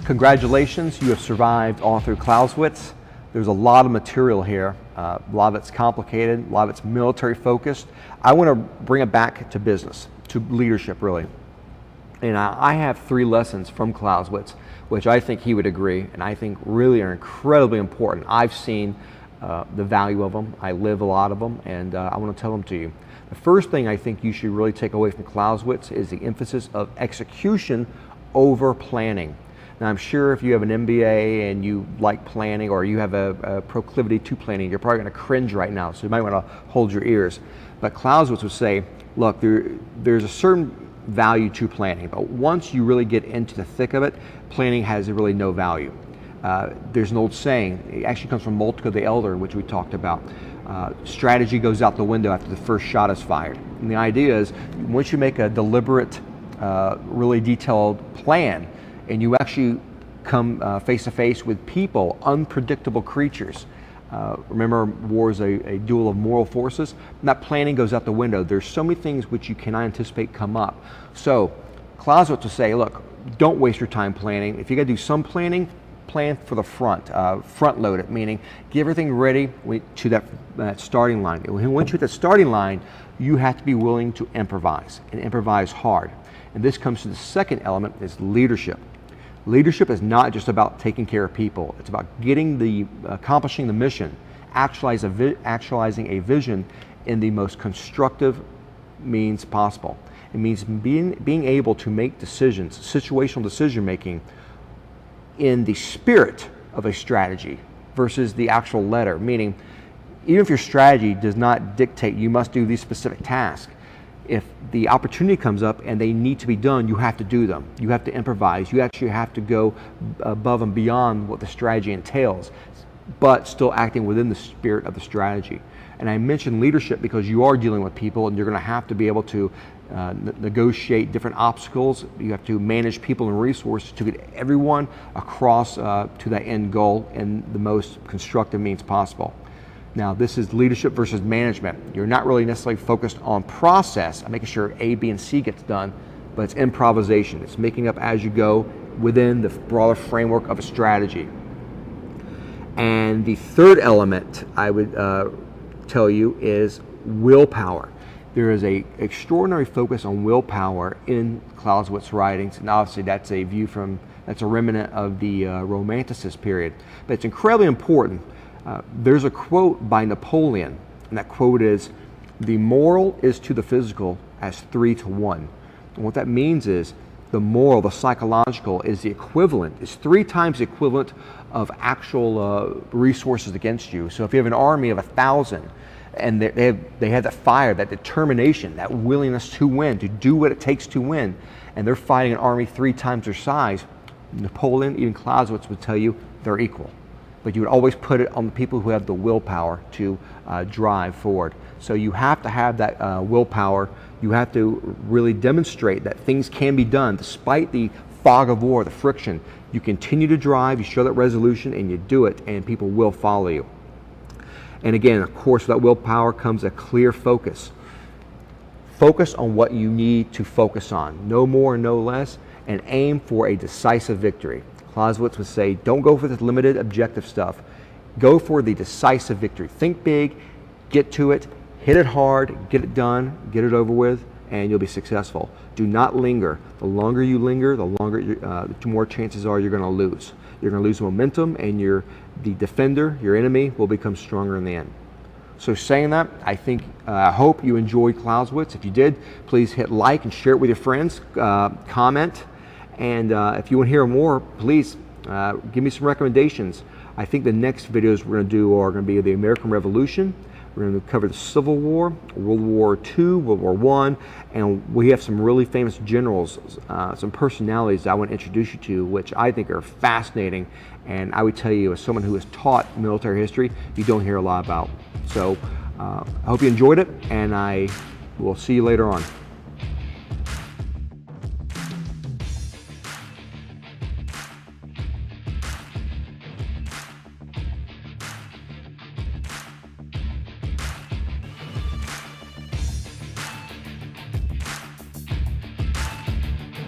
Congratulations, you have survived all through Clausewitz. There's a lot of material here. A lot of it's complicated, a lot of it's military focused. I want to bring it back to business, to leadership really. And I have 3 lessons from Clausewitz, which I think he would agree, and I think really are incredibly important. I've seen the value of them. I live a lot of them, and I want to tell them to you. The first thing I think you should really take away from Clausewitz is the emphasis of execution over planning. Now, I'm sure if you have an MBA and you like planning, or you have a proclivity to planning, you're probably going to cringe right now, so you might want to hold your ears. But Clausewitz would say, look, there's a certain value to planning, but once you really get into the thick of it, planning has really no value. There's an old saying, it actually comes from Moltke the Elder, which we talked about. Strategy goes out the window after the first shot is fired. And the idea is, once you make a deliberate, really detailed plan, and you actually come face to face with people, unpredictable creatures. Remember, war is a duel of moral forces. And that planning goes out the window. There's so many things which you cannot anticipate come up. So Clausewitz will say, look, don't waste your time planning. If you got to do some planning, plan for the front load it, meaning get everything ready to that starting line. And once you're at the starting line, you have to be willing to improvise, and improvise hard. And this comes to the second element, is leadership. Leadership is not just about taking care of people. It's about accomplishing the mission, actualizing a vision in the most constructive means possible. It means being able to make decisions, situational decision making, in the spirit of a strategy versus the actual letter. Meaning, even if your strategy does not dictate you must do these specific tasks, if the opportunity comes up and they need to be done, you have to do them. You have to improvise. You actually have to go above and beyond what the strategy entails, but still acting within the spirit of the strategy. And I mentioned leadership because you are dealing with people, and you're going to have to be able to negotiate different obstacles. You have to manage people and resources to get everyone across to that end goal in the most constructive means possible. Now, this is leadership versus management. You're not really necessarily focused on process, making sure A, B, and C gets done, but it's improvisation. It's making up as you go within the broader framework of a strategy. And the third element I would tell you is willpower. There is an extraordinary focus on willpower in Clausewitz's writings, and obviously that's a remnant of the Romanticist period. But it's incredibly important. There's a quote by Napoleon, and that quote is, "The moral is to the physical as 3 to 1. And what that means is, the moral, the psychological, is 3 times the equivalent of actual resources against you. So if you have an army of 1,000, and they have that fire, that determination, that willingness to win, to do what it takes to win, and they're fighting an army 3 times their size, Napoleon, even Clausewitz would tell you, they're equal. But you would always put it on the people who have the willpower to drive forward. So you have to have that willpower. You have to really demonstrate that things can be done despite the fog of war, the friction. You continue to drive, you show that resolution, and you do it, and people will follow you. And again, of course, with that willpower comes a clear focus. Focus on what you need to focus on, no more, no less, and aim for a decisive victory. Clausewitz would say, don't go for the limited objective stuff. Go for the decisive victory. Think big, get to it, hit it hard, get it done, get it over with, and you'll be successful. Do not linger. The longer you linger, the more chances are you're going to lose. You're going to lose momentum, and the defender, your enemy, will become stronger in the end. So saying that, I hope you enjoyed Clausewitz. If you did, please hit like and share it with your friends, comment. And if you want to hear more, please give me some recommendations. I think the next videos we're going to do are going to be the American Revolution. We're going to cover the Civil War, World War II, World War I, and we have some really famous generals, some personalities that I want to introduce you to, which I think are fascinating. And I would tell you, as someone who has taught military history, you don't hear a lot about. So I hope you enjoyed it, and I will see you later on.